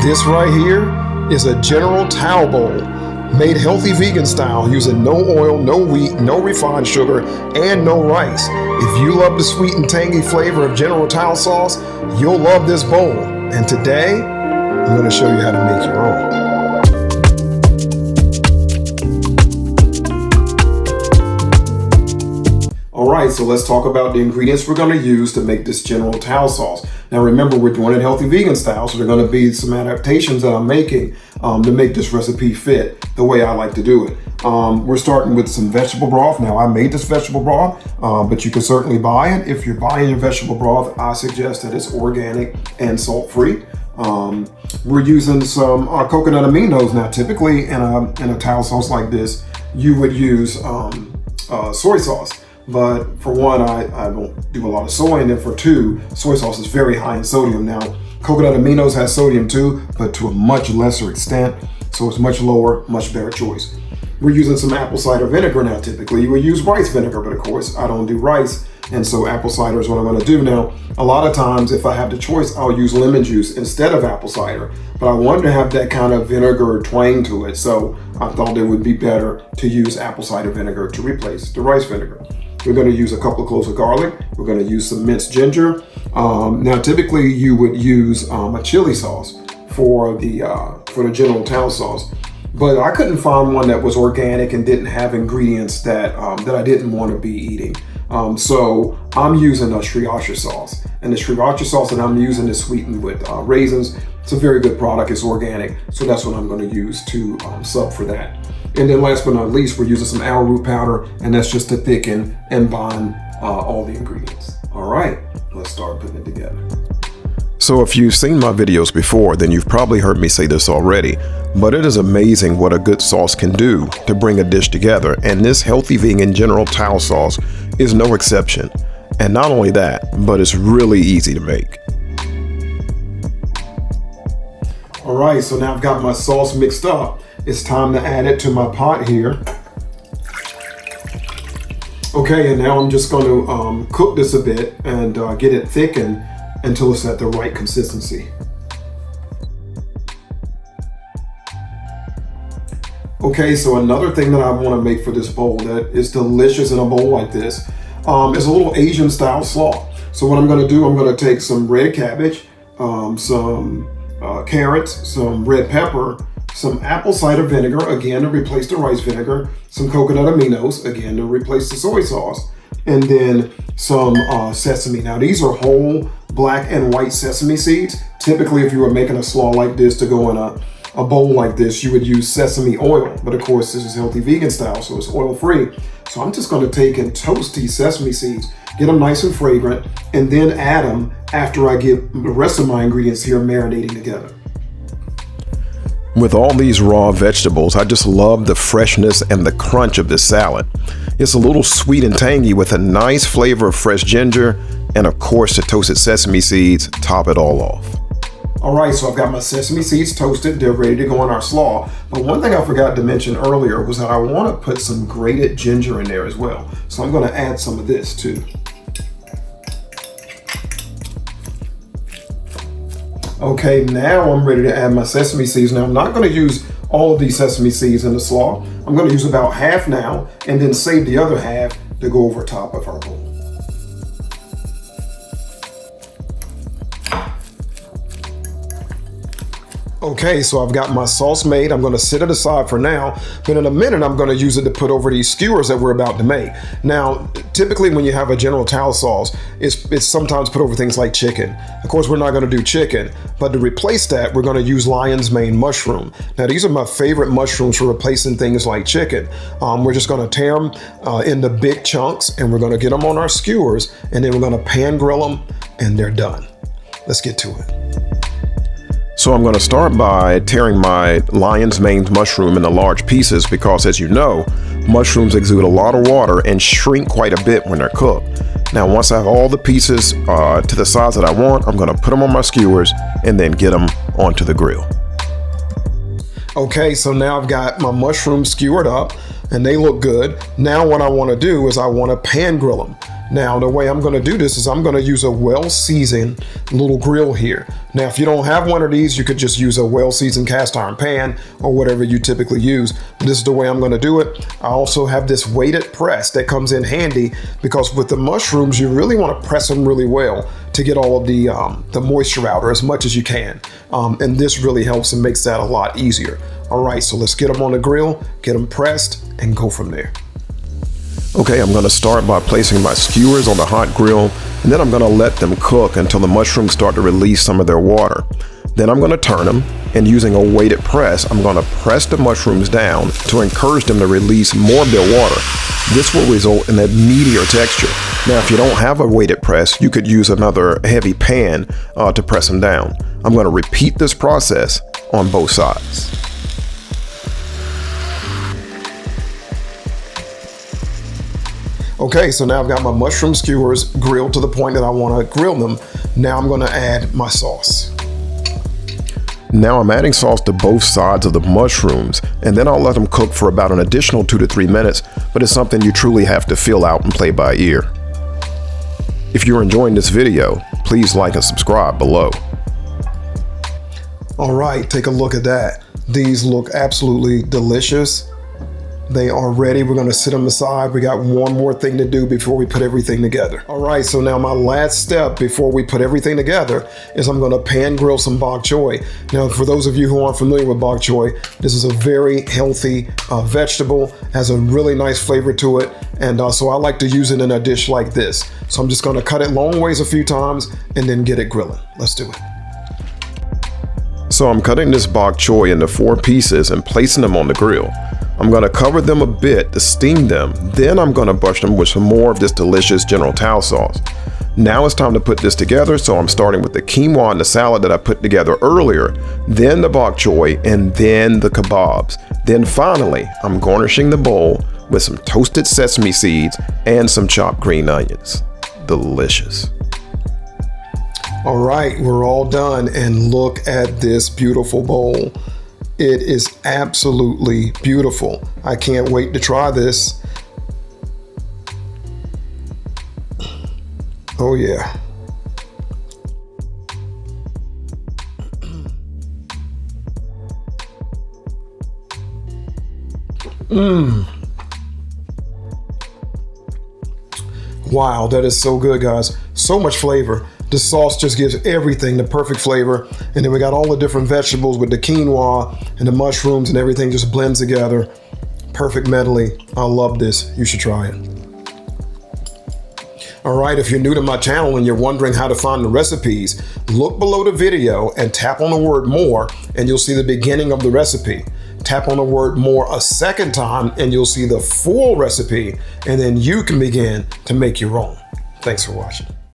This right here is a General Tso Bowl, made healthy vegan style using no oil, no wheat, no refined sugar, and no rice. If you love the sweet and tangy flavor of General Tso sauce, you'll love this bowl. And today, I'm going to show you how to make your own. Alright, so let's talk about the ingredients we're going to use to make this General Tso sauce. Now remember, we're doing it healthy vegan style, so there are going to be some adaptations that I'm making to make this recipe fit the way I like to do it. We're starting with some vegetable broth. Now I made this vegetable broth, but you can certainly buy it. If you're buying your vegetable broth, I suggest that it's organic and salt-free. We're using some coconut aminos. Now typically in a Tso sauce like this, you would use soy sauce. But for one, I don't do a lot of soy, and then for two, soy sauce is very high in sodium. Now, coconut aminos has sodium too, but to a much lesser extent, so it's much lower, much better choice. We're using some apple cider vinegar now. Typically, you would use rice vinegar, but of course, I don't do rice, and so apple cider is what I'm going to do. Now, a lot of times, if I have the choice, I'll use lemon juice instead of apple cider, but I wanted to have that kind of vinegar twang to it, so I thought it would be better to use apple cider vinegar to replace the rice vinegar. We're going to use a couple of cloves of garlic. We're going to use some minced ginger. Now, typically you would use a chili sauce for the General Tso sauce, but I couldn't find one that was organic and didn't have ingredients that I didn't want to be eating. So I'm using a sriracha sauce, and the sriracha sauce that I'm using is sweetened with raisins. It's a very good product. It's organic, so that's what I'm going to use to sub for that. And then last but not least, we're using some arrowroot powder, and that's just to thicken and bond all the ingredients. All right, let's start putting it together. So if you've seen my videos before, then you've probably heard me say this already, but it is amazing what a good sauce can do to bring a dish together, and this healthy vegan General Tso sauce is no exception. And not only that, but it's really easy to make. All right, so now I've got my sauce mixed up. It's time to add it to my pot here. Okay, and now I'm just going to cook this a bit and get it thickened until it's at the right consistency. Okay, so another thing that I want to make for this bowl that is delicious in a bowl like this is a little Asian style slaw. So what I'm going to do, I'm going to take some red cabbage, some carrots, some red pepper, some apple cider vinegar, again to replace the rice vinegar, some coconut aminos, again to replace the soy sauce, and then some sesame. Now these are whole black and white sesame seeds. Typically, if you were making a slaw like this to go in a bowl like this, you would use sesame oil. But of course, this is healthy vegan style, so it's oil free. So I'm just going to take and toast these sesame seeds, get them nice and fragrant, and then add them after I get the rest of my ingredients here marinating together. With all these raw vegetables, I just love the freshness and the crunch of this salad. It's a little sweet and tangy with a nice flavor of fresh ginger, and of course the toasted sesame seeds top it all off. All right, so I've got my sesame seeds toasted. They're ready to go in our slaw. But one thing I forgot to mention earlier was that I want to put some grated ginger in there as well. So I'm going to add some of this too. Okay, now I'm ready to add my sesame seeds. Now I'm not going to use all of these sesame seeds in the slaw. I'm going to use about half now and then save the other half to go over top of our bowl. Okay, so I've got my sauce made. I'm going to set it aside for now, but in a minute I'm going to use it to put over these skewers that we're about to make. Now, typically when you have a General Tso sauce, it's sometimes put over things like chicken. Of course, we're not going to do chicken, but to replace that, we're going to use lion's mane mushroom. Now, these are my favorite mushrooms for replacing things like chicken. We're just going to tear them into big chunks, and we're going to get them on our skewers, and then we're going to pan grill them, and they're done. Let's get to it. So I'm going to start by tearing my lion's mane mushroom into large pieces because, as you know, mushrooms exude a lot of water and shrink quite a bit when they're cooked. Now, once I have all the pieces to the size that I want, I'm going to put them on my skewers and then get them onto the grill. Okay, so now I've got my mushrooms skewered up and they look good. Now what I want to do is I want to pan grill them. Now, the way I'm gonna do this is I'm gonna use a well-seasoned little grill here. Now, if you don't have one of these, you could just use a well-seasoned cast iron pan or whatever you typically use. But this is the way I'm gonna do it. I also have this weighted press that comes in handy because with the mushrooms, you really wanna press them really well to get all of the moisture out, or as much as you can. And this really helps and makes that a lot easier. All right, so let's get them on the grill, get them pressed, and go from there. Okay, I'm gonna start by placing my skewers on the hot grill, and then I'm gonna let them cook until the mushrooms start to release some of their water. Then I'm gonna turn them, and using a weighted press, I'm gonna press the mushrooms down to encourage them to release more of their water. This will result in a meatier texture. Now, if you don't have a weighted press, you could use another heavy pan to press them down. I'm gonna repeat this process on both sides. Okay, so now I've got my mushroom skewers grilled to the point that I want to grill them. Now I'm going to add my sauce. Now I'm adding sauce to both sides of the mushrooms, and then I'll let them cook for about an additional 2 to 3 minutes, but it's something you truly have to feel out and play by ear. If you're enjoying this video, please like and subscribe below. All right, take a look at that. These look absolutely delicious. They are ready. We're going to sit them aside. We got one more thing to do before we put everything together. All right, so now my last step before we put everything together is I'm going to pan grill some bok choy. Now, for those of you who aren't familiar with bok choy, this is a very healthy vegetable, has a really nice flavor to it, and so I like to use it in a dish like this. So I'm just going to cut it long ways a few times and then get it grilling. Let's do it. So I'm cutting this bok choy into 4 pieces and placing them on the grill. I'm going to cover them a bit to steam them, then I'm going to brush them with some more of this delicious General Tso sauce. Now it's time to put this together, so I'm starting with the quinoa and the salad that I put together earlier, then the bok choy, and then the kabobs. Then finally, I'm garnishing the bowl with some toasted sesame seeds and some chopped green onions. Delicious. All right, we're all done, and look at this beautiful bowl. It is absolutely beautiful. I can't wait to try this. Oh yeah. Wow, that is so good, guys. So much flavor. The sauce just gives everything the perfect flavor. And then we got all the different vegetables with the quinoa and the mushrooms, and everything just blends together. Perfect medley. I love this. You should try it. All right, if you're new to my channel and you're wondering how to find the recipes, look below the video and tap on the word more, and you'll see the beginning of the recipe. Tap on the word more a second time and you'll see the full recipe, and then you can begin to make your own. Thanks for watching.